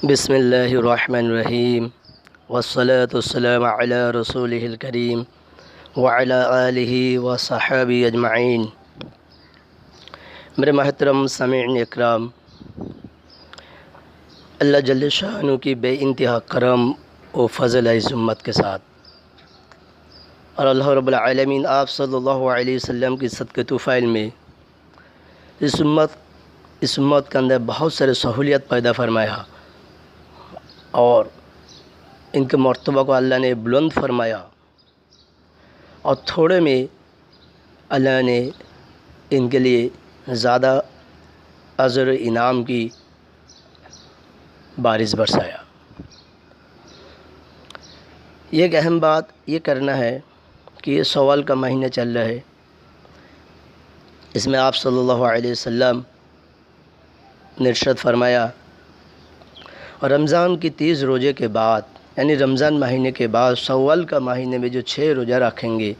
بسم اللہ الرحمن الرحیم والصلاة والسلام علی رسولہ الکریم وعلی آلہ وصحبہ اجمعین۔ میرے محترم سامعین اکرام، اللہ جل شانہ کی بے انتہا کرم و فضل اس امت کے ساتھ، اور اللہ رب العالمین آپ صلی اللہ علیہ وسلم کی صدقہ طفیل میں اس امت کے اندر بہت سارے سہولیت پیدا فرمایا، اور ان کے مرتبہ کو اللہ نے بلند فرمایا، اور تھوڑے میں اللہ نے ان کے لیے زیادہ اجر و انعام کی بارش برسایا۔ یہ ایک اہم بات یہ کرنا ہے کہ یہ سوال کا مہینہ چل رہا ہے، اس میں آپ صلی اللہ علیہ وسلم نے ارشاد فرمایا، اور رمضان کی 30 روزے کے بعد، یعنی رمضان مہینے کے بعد شوال کا مہینے میں جو 6 روزہ رکھیں گے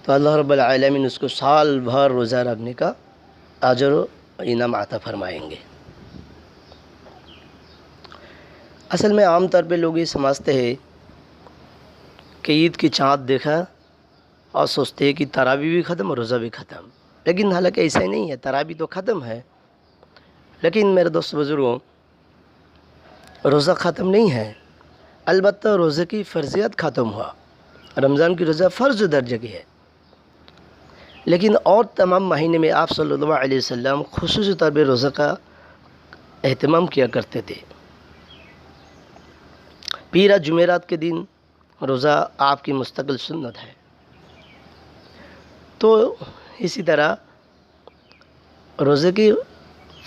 تو اللہ رب العالمین اس کو سال بھر روزہ رکھنے کا اجر و انعام عطا فرمائیں گے۔ اصل میں عام طور پہ لوگ یہ سمجھتے ہیں کہ عید کی چاند دیکھا اور سوچتے ہیں کہ تراویح بھی ختم اور روزہ بھی ختم، لیکن حالانکہ ایسا ہی نہیں ہے۔ تراویح تو ختم ہے، لیکن میرے دوست بزرگوں، روزہ ختم نہیں ہے، البتہ روزے کی فرضیت ختم ہوا۔ رمضان کی روزہ فرض درجے کی ہے، لیکن اور تمام مہینے میں آپ صلی اللہ علیہ وسلم خصوصی طور پہ روزہ کا اہتمام کیا کرتے تھے۔ پیرا جمعرات کے دن روزہ آپ کی مستقل سنت ہے، تو اسی طرح روزے کی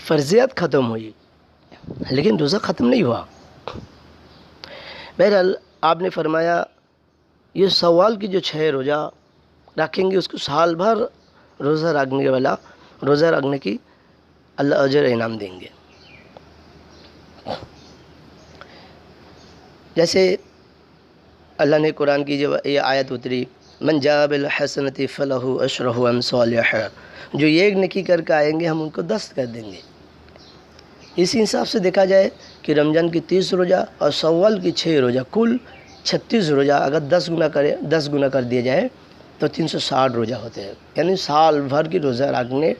فرضیت ختم ہوئی، لیکن روزہ ختم نہیں ہوا۔ بہرحال آپ نے فرمایا یہ شوال کی جو 6 روزہ رکھیں گے اس کو سال بھر روزہ رکھنے کی اللہ اجر انعام دیں گے۔ جیسے اللہ نے قرآن کی جو یہ آیت اتری، من جاء بالحسنۃ فلہ عشر امثالها، جو ایک نیکی کر کے آئیں گے ہم ان کو 10 کر دیں گے۔ اسی حساب سے دیکھا جائے کہ رمضان کی 30 روزہ اور شوال کی 6 روزہ، کل 36 روزہ اگر 10 گنا کر دیا جائے تو 360 روزہ ہوتے ہیں، یعنی سال بھر کی روزہ رکھنے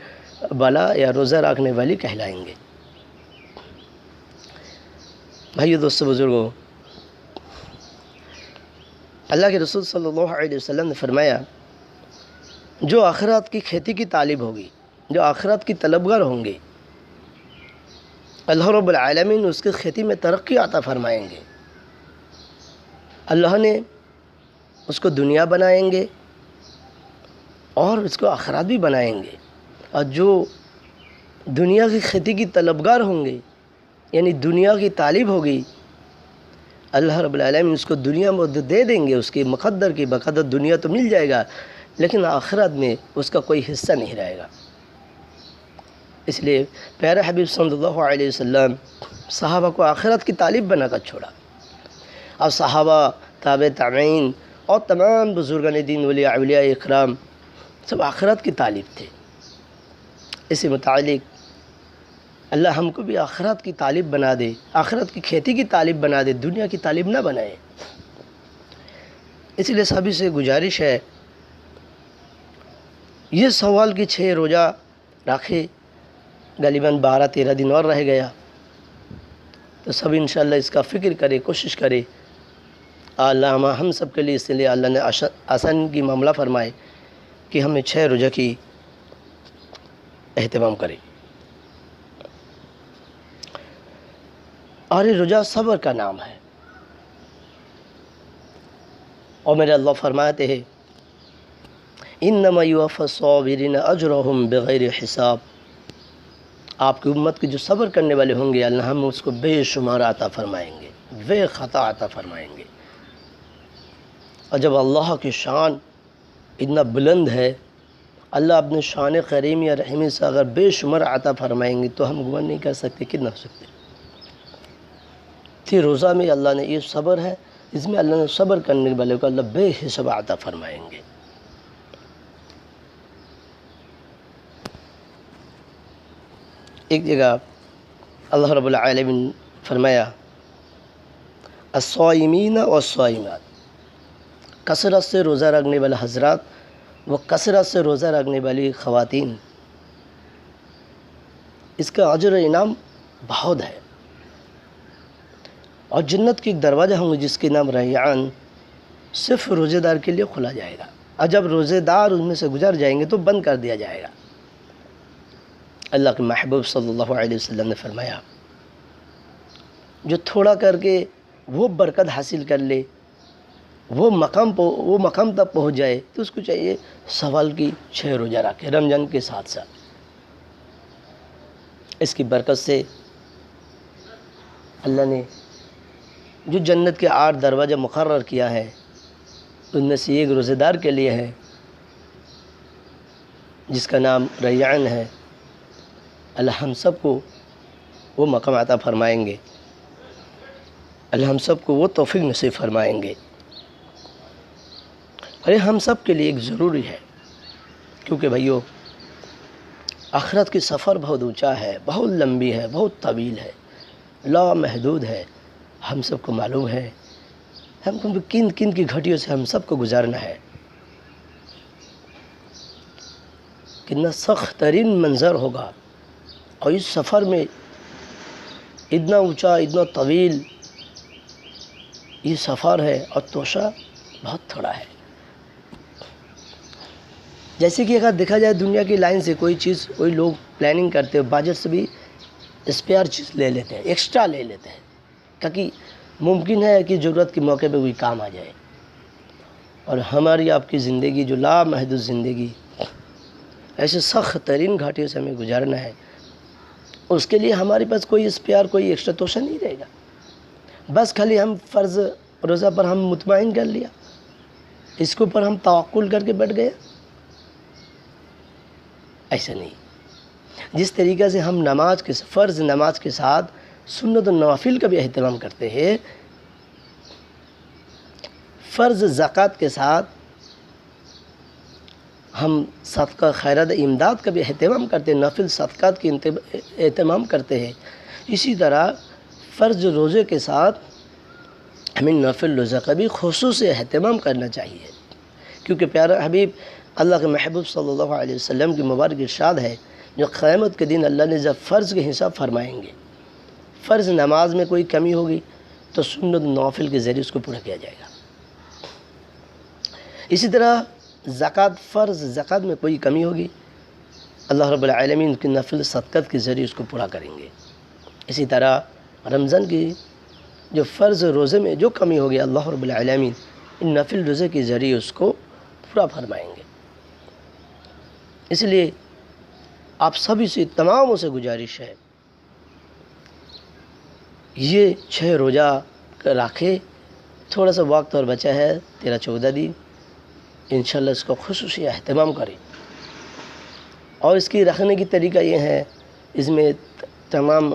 والا یا روزہ رکھنے والی کہلائیں گے۔ بھائیو، دوستو، بزرگوں، اللہ کے رسول صلی اللہ علیہ وسلم نے فرمایا جو آخرت کی کھیتی کی طالب ہوگی، جو آخرت کی طلبگار ہوں گے، اللہ رب العالمین اس کی کھیتی میں ترقی عطا فرمائیں گے۔ اللہ نے اس کو دنیا بنائیں گے اور اس کو آخرت بھی بنائیں گے، اور جو دنیا کی کھیتی کی طلبگار ہوں گے، یعنی دنیا کی طالب ہوگی، اللہ رب العالمین اس کو دنیا میں دے دیں گے، اس کی مقدر کی بقدر دنیا تو مل جائے گا، لیکن آخرت میں اس کا کوئی حصہ نہیں رہے گا۔ اس لیے پیارے حبیب صلی اللہ علیہ وسلم صحابہ کو آخرت کی طالب بنا کر چھوڑا، اور صحابہ، تابع تابعین اور تمام بزرگان دین اولیاء اکرام سب آخرت کی طالب تھے۔ اسی متعلق اللہ ہم کو بھی آخرت کی طالب بنا دے، آخرت کی کھیتی کی طالب بنا دے، دنیا کی طالب نہ بنائے۔ اس لیے سبھی سے گزارش ہے، یہ شوال کی 6 روزہ رکھے، غالباً 12-13 دن اور رہ گیا، تو سب انشاءاللہ اس کا فکر کرے، کوشش کرے۔ اللہ ہم سب کے لیے اس لیے اللہ نے آسان کی معاملہ فرمائے کہ ہمیں 6 روزہ کی اہتمام کرے۔ اور یہ روزہ صبر کا نام ہے، اور میرے اللہ فرماتے ہیں انما یوفی الصابرین اجرہم بغیر حساب، آپ کی امت کے جو صبر کرنے والے ہوں گے اللہ ہم اس کو بے شمار عطا فرمائیں گے، بے خطا عطا فرمائیں گے۔ اور جب اللہ کی شان اتنا بلند ہے، اللہ اپنے شان کریمی اور رحیمی سے اگر بے شمار عطا فرمائیں گے تو ہم گمان نہیں کر سکتے کتنا ہو سکتے۔ تھی روزہ میں اللہ نے یہ صبر ہے، اس میں اللہ نے صبر کرنے والے کو اللہ بے حساب عطا فرمائیں گے۔ ایک جگہ اللہ رب العالمین فرمایا الصائمین والصائمات، کثرت سے روزہ رکھنے والے حضرات و کثرت سے روزہ رکھنے والی خواتین، اس کا اجر و انعام بہت ہے، اور جنت کی ایک دروازہ ہوں گے جس کے نام ریان، صرف روزے دار کے لیے کھلا جائے گا، اور جب روزے دار ان میں سے گزر جائیں گے تو بند کر دیا جائے گا۔ اللہ کے محبوب صلی اللہ علیہ وسلم نے فرمایا جو تھوڑا کر کے وہ برکت حاصل کر لے، وہ مقام تک پہنچ جائے، تو اس کو چاہیے سوال کی 6 روزہ رکھے رمضان کے ساتھ ساتھ۔ اس کی برکت سے اللہ نے جو جنت کے 8 دروازے مقرر کیا ہے، ان میں سے ایک روزے دار کے لیے ہے جس کا نام ریان ہے۔ اللہ ہم سب کو وہ مقام عطا فرمائیں گے، اللہ ہم سب کو وہ توفیق نصیب فرمائیں گے، اور یہ ہم سب کے لیے ایک ضروری ہے، کیونکہ بھائیو آخرت کی سفر بہت اونچا ہے، بہت لمبی ہے، بہت طویل ہے، لامحدود ہے۔ ہم سب کو معلوم ہے ہم کو کن کی گھٹیوں سے ہم سب کو گزارنا ہے، کتنا سخت ترین منظر ہوگا، اور اس سفر میں اتنا اونچا، اتنا طویل یہ سفر ہے، اور توشہ بہت تھوڑا ہے۔ جیسے کہ اگر دیکھا جائے دنیا کی لائن سے کوئی لوگ پلاننگ کرتے ہیں، بجٹ سے بھی اسپیئر چیز لے لیتے ہیں، ایکسٹرا لے لیتے ہیں، تاکہ ممکن ہے کہ ضرورت کے موقع پہ کوئی کام آ جائے۔ اور ہماری آپ کی زندگی جو لامحدود زندگی، ایسے سخت ترین گھاٹیوں سے ہمیں گزارنا ہے، اس کے لیے ہمارے پاس کوئی اسپیئر، کوئی ایکسٹرا توشہ نہیں رہے گا۔ بس خالی ہم فرض روزہ پر ہم مطمئن کر لیا، اس کے اوپر ہم توکل کر کے بیٹھ گئے، ایسا نہیں۔ جس طریقے سے ہم فرض نماز کے ساتھ سنت و نوافل کا بھی اہتمام کرتے ہیں، فرض زکوٰۃ کے ساتھ ہم صدقہ خیرات امداد کا بھی اہتمام کرتے ہیں، نفل صدقات کی اہتمام کرتے ہیں، اسی طرح فرض روزے کے ساتھ ہمیں نفل روزہ کا بھی خصوصی اہتمام کرنا چاہیے، کیونکہ پیارا حبیب اللہ کے محبوب صلی اللہ علیہ وسلم کی مبارک ارشاد ہے جو قیامت کے دن اللہ نے جب فرض کے حساب فرمائیں گے، فرض نماز میں کوئی کمی ہوگی تو سنت نوافل کے ذریعے اس کو پورا کیا جائے گا۔ اسی طرح فرض زکوٰۃ میں کوئی کمی ہوگی، اللہ رب العالمین کی نفل صدقات کے ذریعے اس کو پورا کریں گے۔ اسی طرح رمضان کی جو فرض روزے میں جو کمی ہوگی، اللہ رب العالمین ان نفل روزے کے ذریعے اس کو پورا فرمائیں گے۔ اس لیے آپ سبھی سے تماموں سے گزارش ہے یہ 6 روزہ رکھے، تھوڑا سا وقت اور بچا ہے 13-14 دن، انشاءاللہ اس کو خصوصی اہتمام کریں۔ اور اس کی رکھنے کی طریقہ یہ ہے، اس میں تمام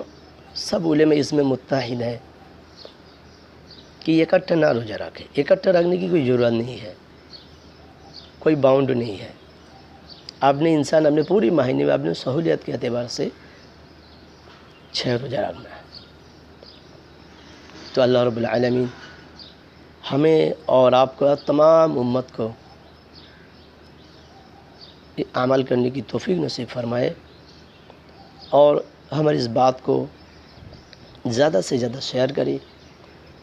سب علماء اس میں متحد ہیں کہ اکٹھا نہ روزہ رکھے، اکٹھا رکھنے کی کوئی ضرورت نہیں ہے، کوئی باؤنڈ نہیں ہے۔ انسان اپنے پوری مہینے میں اپنے سہولیت کے اعتبار سے 6 روزہ رکھنا ہے۔ تو اللہ رب العالمین ہمیں اور آپ کو، تمام امت کو عمل کرنے کی توفیق نصیب فرمائے، اور ہماری اس بات کو زیادہ سے زیادہ شیئر کریں،